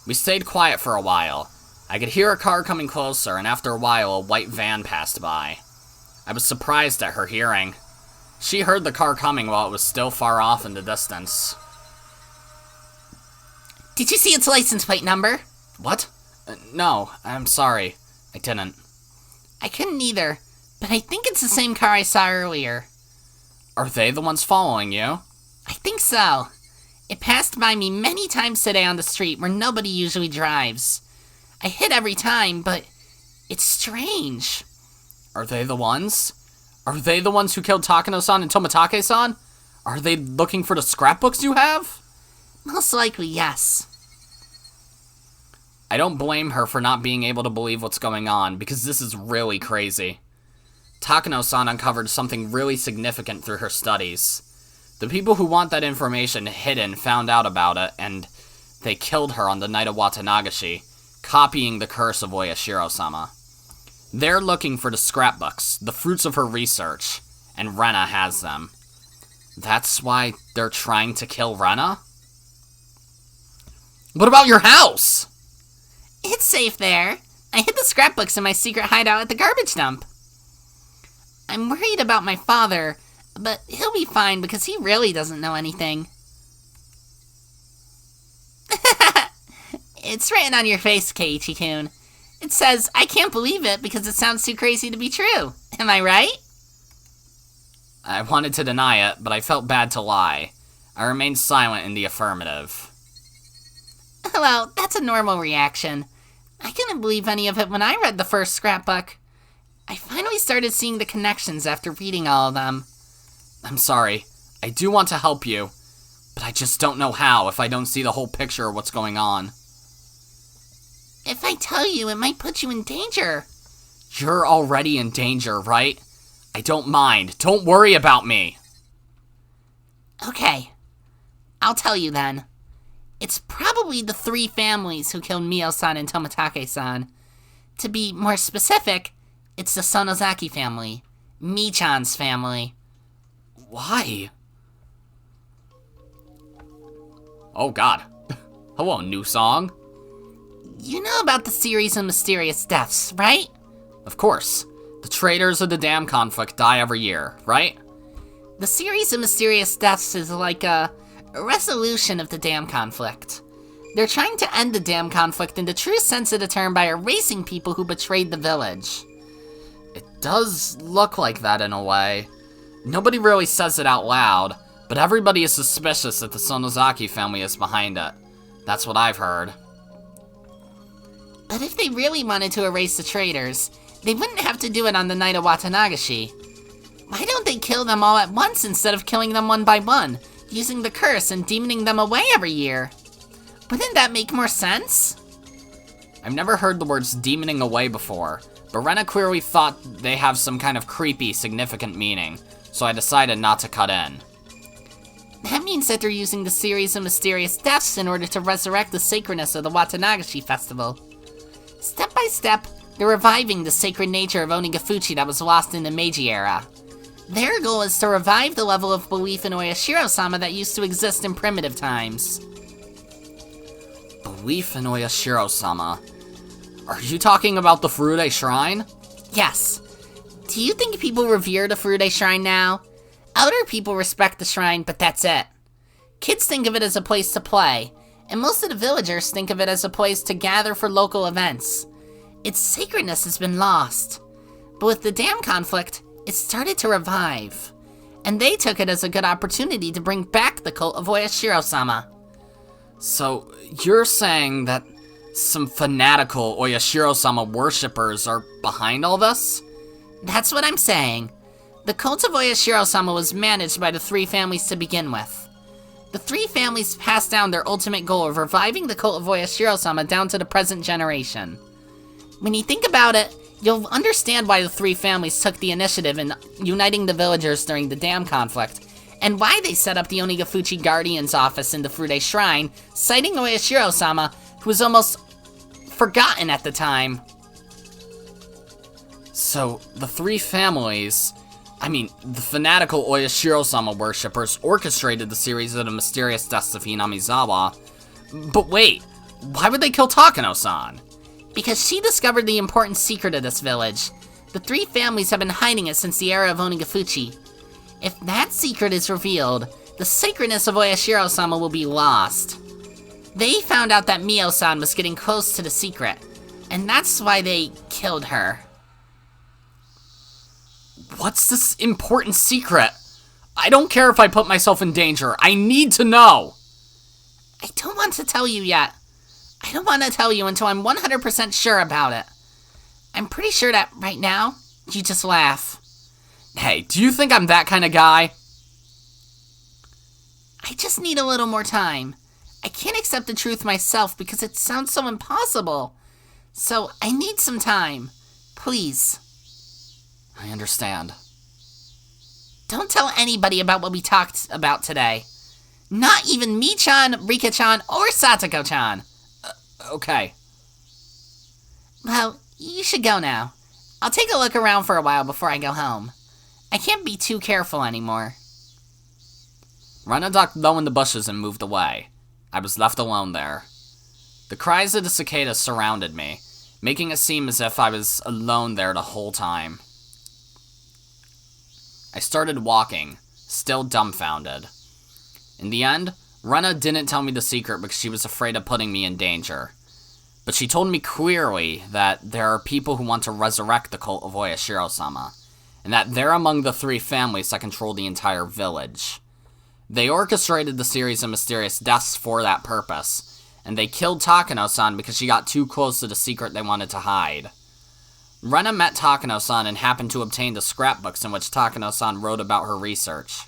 We stayed quiet for a while. I could hear a car coming closer, and after a while, a white van passed by. I was surprised at her hearing. She heard the car coming while it was still far off in the distance. Did you see its license plate number? What? No, I'm sorry. I didn't. I couldn't either, but I think it's the same car I saw earlier. Are they the ones following you? I think so. It passed by me many times today on the street where nobody usually drives. I hit every time, but it's strange. Are they the ones? Are they the ones who killed Takano-san and Tomitake-san? Are they looking for the scrapbooks you have? Most likely, yes. I don't blame her for not being able to believe what's going on, because this is really crazy. Takano-san uncovered something really significant through her studies. The people who want that information hidden found out about it, and they killed her on the night of Watanagashi, copying the curse of Oyashiro-sama. They're looking for the scrapbooks, the fruits of her research, and Rena has them. That's why they're trying to kill Rena? What about your house? It's safe there. I hid the scrapbooks in my secret hideout at the garbage dump. I'm worried about my father, but he'll be fine because he really doesn't know anything. It's written on your face, Keiichi-kun. It says, I can't believe it because it sounds too crazy to be true. Am I right? I wanted to deny it, but I felt bad to lie. I remained silent in the affirmative. Well, that's a normal reaction. I couldn't believe any of it when I read the first scrapbook. I finally started seeing the connections after reading all of them. I'm sorry. I do want to help you, but I just don't know how if I don't see the whole picture of what's going on. If I tell you, it might put you in danger. You're already in danger, right? I don't mind. Don't worry about me. Okay. I'll tell you then. It's probably the three families who killed Mio-san and Tomitake-san. To be more specific, it's the Sonozaki family. Mi-chan's family. Why? Oh god. Hello, new song. You know about the series of mysterious deaths, right? Of course. The traitors of the dam conflict die every year, right? The series of mysterious deaths is like a resolution of the dam conflict. They're trying to end the dam conflict in the true sense of the term by erasing people who betrayed the village. It does look like that in a way. Nobody really says it out loud, but everybody is suspicious that the Sonozaki family is behind it. That's what I've heard. But if they really wanted to erase the traitors, they wouldn't have to do it on the night of Watanagashi. Why don't they kill them all at once instead of killing them one by one, using the curse and demoning them away every year? Wouldn't that make more sense? I've never heard the words demoning away before, but Rena clearly thought they have some kind of creepy, significant meaning, so I decided not to cut in. That means that they're using the series of mysterious deaths in order to resurrect the sacredness of the Watanagashi festival. Step by step, they're reviving the sacred nature of Onigafuchi that was lost in the Meiji era. Their goal is to revive the level of belief in Oyashiro-sama that used to exist in primitive times. Belief in Oyashiro-sama? Are you talking about the Furude Shrine? Yes. Do you think people revere the Furude Shrine now? Elder people respect the shrine, but that's it. Kids think of it as a place to play, and most of the villagers think of it as a place to gather for local events. Its sacredness has been lost. But with the dam conflict, it started to revive. And they took it as a good opportunity to bring back the cult of Oyashiro-sama. So, you're saying that some fanatical Oyashiro-sama worshippers are behind all this? That's what I'm saying. The cult of Oyashiro-sama was managed by the three families to begin with. The three families passed down their ultimate goal of reviving the cult of Oyashiro-sama down to the present generation. When you think about it, you'll understand why the three families took the initiative in uniting the villagers during the dam conflict, and why they set up the Onigafuchi Guardian's office in the Furude Shrine, citing Oyashiro-sama, who was almost forgotten at the time. So, the three families, the fanatical Oyashiro-sama worshippers orchestrated the series of the mysterious deaths of Hinamizawa. But wait, why would they kill Takano-san? Because she discovered the important secret of this village. The three families have been hiding it since the era of Onigafuchi. If that secret is revealed, the sacredness of Oyashiro-sama will be lost. They found out that Mio-san was getting close to the secret, and that's why they killed her. What's this important secret? I don't care if I put myself in danger. I need to know! I don't want to tell you yet. I don't want to tell you until I'm 100% sure about it. I'm pretty sure that right now, you just laugh. Hey, do you think I'm that kind of guy? I just need a little more time. I can't accept the truth myself because it sounds so impossible. So I need some time. Please. I understand. Don't tell anybody about what we talked about today. Not even Mi-chan, Rika-chan, or Satoko-chan. Okay. Well, you should go now. I'll take a look around for a while before I go home. I can't be too careful anymore. Rena ducked low in the bushes and moved away. I was left alone there. The cries of the cicadas surrounded me, making it seem as if I was alone there the whole time. I started walking, still dumbfounded. In the end, Rena didn't tell me the secret because she was afraid of putting me in danger. But she told me clearly that there are people who want to resurrect the cult of Oyashiro-sama, and that they're among the three families that control the entire village. They orchestrated the series of mysterious deaths for that purpose, and they killed Takano-san because she got too close to the secret they wanted to hide. Rena met Takano-san and happened to obtain the scrapbooks in which Takano-san wrote about her research.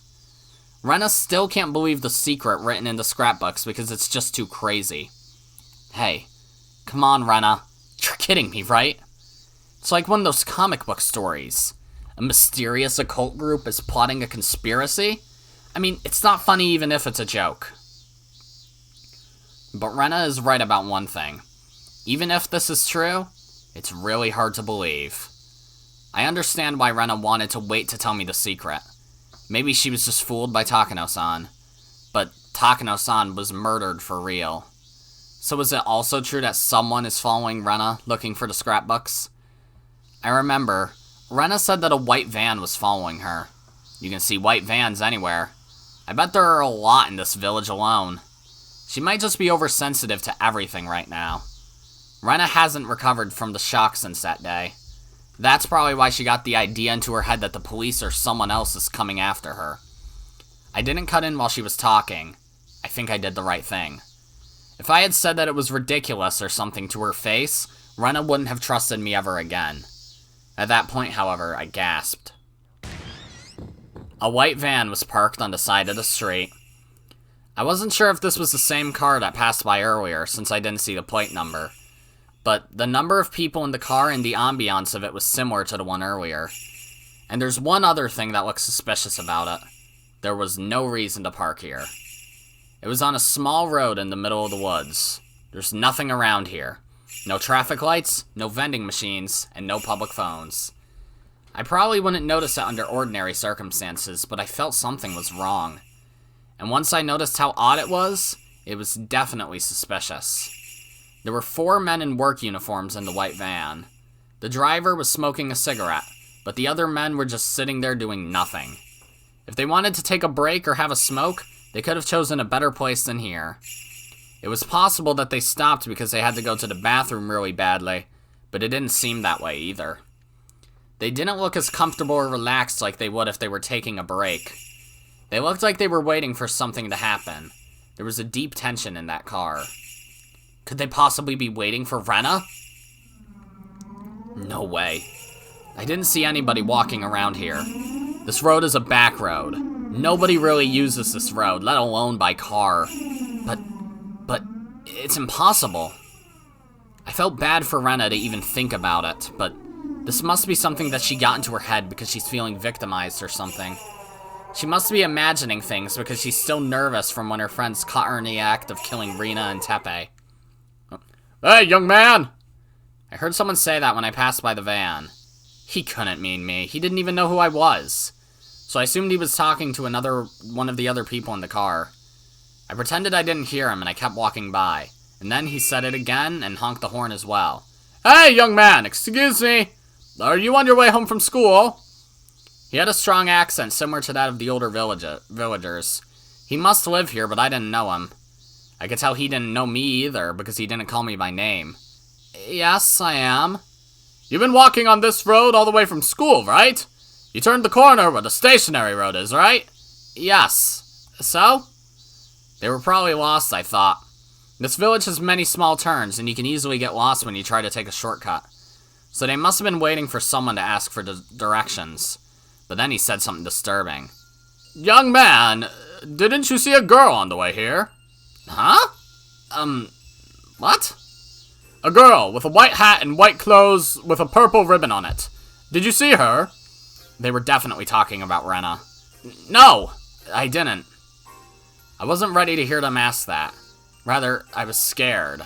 Rena still can't believe the secret written in the scrapbooks because it's just too crazy. Hey, come on, Rena. You're kidding me, right? It's like one of those comic book stories. A mysterious occult group is plotting a conspiracy? It's not funny even if it's a joke. But Rena is right about one thing. Even if this is true, it's really hard to believe. I understand why Rena wanted to wait to tell me the secret. Maybe she was just fooled by Takano-san. But Takano-san was murdered for real. So is it also true that someone is following Rena looking for the scrapbooks? I remember, Rena said that a white van was following her. You can see white vans anywhere. I bet there are a lot in this village alone. She might just be oversensitive to everything right now. Rena hasn't recovered from the shock since that day. That's probably why she got the idea into her head that the police or someone else is coming after her. I didn't cut in while she was talking. I think I did the right thing. If I had said that it was ridiculous or something to her face, Rena wouldn't have trusted me ever again. At that point, however, I gasped. A white van was parked on the side of the street. I wasn't sure if this was the same car that passed by earlier, since I didn't see the plate number. But the number of people in the car and the ambiance of it was similar to the one earlier. And there's one other thing that looks suspicious about it. There was no reason to park here. It was on a small road in the middle of the woods. There's nothing around here. No traffic lights, no vending machines, and no public phones. I probably wouldn't notice it under ordinary circumstances, but I felt something was wrong. And once I noticed how odd it was definitely suspicious. There were 4 men in work uniforms in the white van. The driver was smoking a cigarette, but the other men were just sitting there doing nothing. If they wanted to take a break or have a smoke, they could have chosen a better place than here. It was possible that they stopped because they had to go to the bathroom really badly, but it didn't seem that way either. They didn't look as comfortable or relaxed like they would if they were taking a break. They looked like they were waiting for something to happen. There was a deep tension in that car. Could they possibly be waiting for Rena? No way. I didn't see anybody walking around here. This road is a back road. Nobody really uses this road, let alone by car. But it's impossible. I felt bad for Rena to even think about it, but this must be something that she got into her head because she's feeling victimized or something. She must be imagining things because she's still nervous from when her friends caught her in the act of killing Rena and Tepe. Hey, young man! I heard someone say that when I passed by the van. He couldn't mean me. He didn't even know who I was. So I assumed he was talking to one of the other people in the car. I pretended I didn't hear him and I kept walking by. And then he said it again and honked the horn as well. Hey, young man, excuse me. Are you on your way home from school? He had a strong accent similar to that of the older villagers. He must live here, but I didn't know him. I could tell he didn't know me either because he didn't call me by name. Yes, I am. You've been walking on this road all the way from school, right? You turned the corner where the stationary road is, right? Yes. So? They were probably lost, I thought. This village has many small turns, and you can easily get lost when you try to take a shortcut. So they must have been waiting for someone to ask for directions. But then he said something disturbing. Young man, didn't you see a girl on the way here? Huh? What? A girl with a white hat and white clothes with a purple ribbon on it. Did you see her? They were definitely talking about Rena. No, I didn't. I wasn't ready to hear them ask that. Rather, I was scared.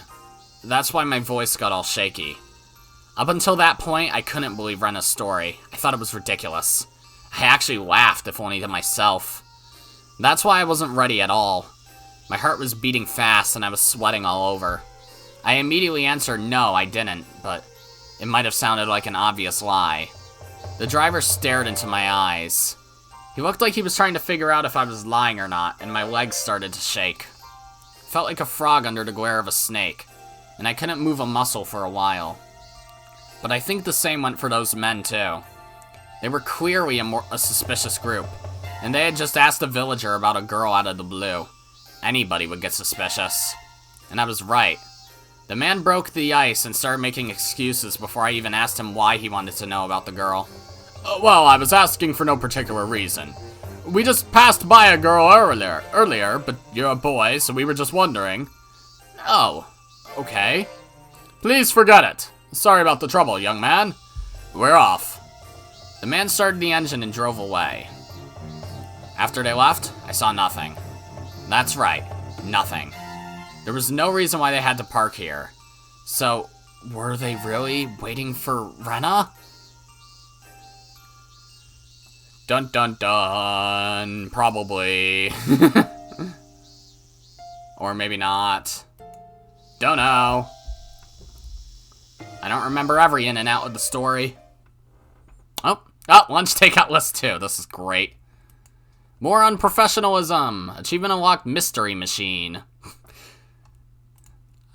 That's why my voice got all shaky. Up until that point, I couldn't believe Rena's story. I thought it was ridiculous. I actually laughed, if only to myself. That's why I wasn't ready at all. My heart was beating fast and I was sweating all over. I immediately answered no, I didn't, but it might have sounded like an obvious lie. The driver stared into my eyes. He looked like he was trying to figure out if I was lying or not, and my legs started to shake. I felt like a frog under the glare of a snake, and I couldn't move a muscle for a while. But I think the same went for those men too. They were clearly a suspicious group, and they had just asked a villager about a girl out of the blue. Anybody would get suspicious. And I was right. The man broke the ice and started making excuses before I even asked him why he wanted to know about the girl. Well, I was asking for no particular reason. We just passed by a girl earlier, but you're a boy, so we were just wondering. Oh, okay. Please forget it. Sorry about the trouble, young man. We're off. The man started the engine and drove away. After they left, I saw nothing. That's right, nothing. There was no reason why they had to park here. So, were they really waiting for Rena? Dun dun dun, probably. Or maybe not. Don't know. I don't remember every in and out of the story. Oh, lunch takeout list too. This is great. More unprofessionalism. Achievement unlocked mystery machine.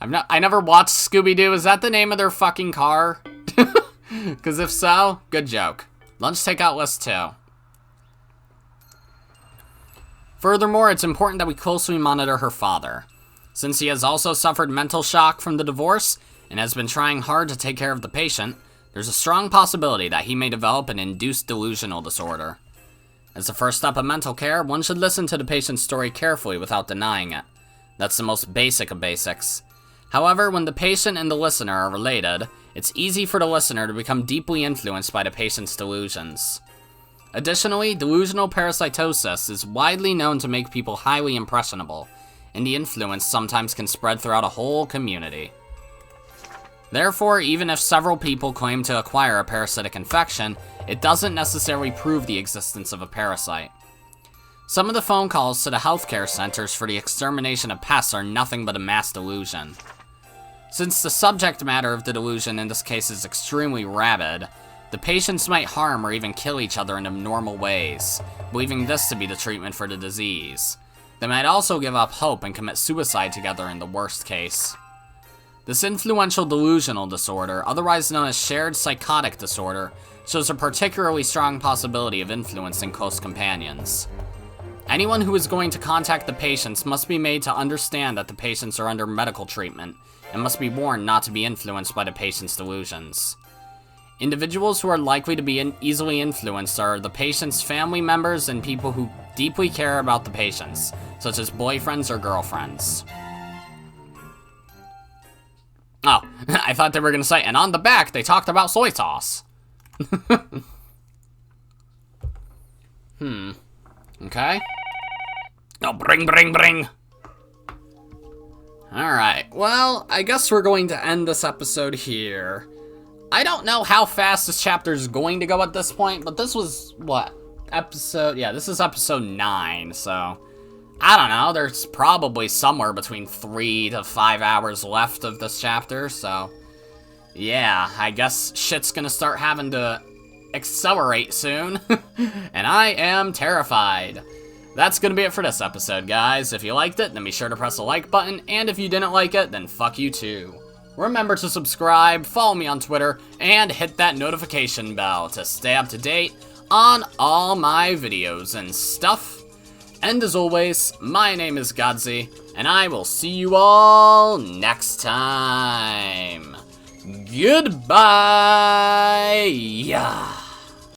I never watched Scooby-Doo. Is that the name of their fucking car? Because if so, good joke. Lunch takeout list 2. Furthermore, it's important that we closely monitor her father. Since he has also suffered mental shock from the divorce and has been trying hard to take care of the patient, there's a strong possibility that he may develop an induced delusional disorder. As the first step of mental care, one should listen to the patient's story carefully without denying it. That's the most basic of basics. However, when the patient and the listener are related, it's easy for the listener to become deeply influenced by the patient's delusions. Additionally, delusional parasitosis is widely known to make people highly impressionable, and the influence sometimes can spread throughout a whole community. Therefore, even if several people claim to acquire a parasitic infection, it doesn't necessarily prove the existence of a parasite. Some of the phone calls to the healthcare centers for the extermination of pests are nothing but a mass delusion. Since the subject matter of the delusion in this case is extremely rabid, the patients might harm or even kill each other in abnormal ways, believing this to be the treatment for the disease. They might also give up hope and commit suicide together in the worst case. This influential delusional disorder, otherwise known as shared psychotic disorder, shows a particularly strong possibility of influencing close companions. Anyone who is going to contact the patients must be made to understand that the patients are under medical treatment and must be warned not to be influenced by the patient's delusions. Individuals who are likely to be easily influenced are the patient's family members and people who deeply care about the patients, such as boyfriends or girlfriends. Oh, I thought they were going to say, and on the back, they talked about soy sauce. Okay. Oh, bring. Alright, well, I guess we're going to end this episode here. I don't know how fast this chapter is going to go at this point, but this was, what, episode? Yeah, this is episode 9, so I don't know. There's probably somewhere between 3 to 5 hours left of this chapter, so yeah, I guess shit's gonna start having to accelerate soon, and I am terrified. That's gonna be it for this episode, guys. If you liked it, then be sure to press the like button, and if you didn't like it, then fuck you too. Remember to subscribe, follow me on Twitter, and hit that notification bell to stay up to date on all my videos and stuff. And as always, my name is Godzi, and I will see you all next time. Goodbye!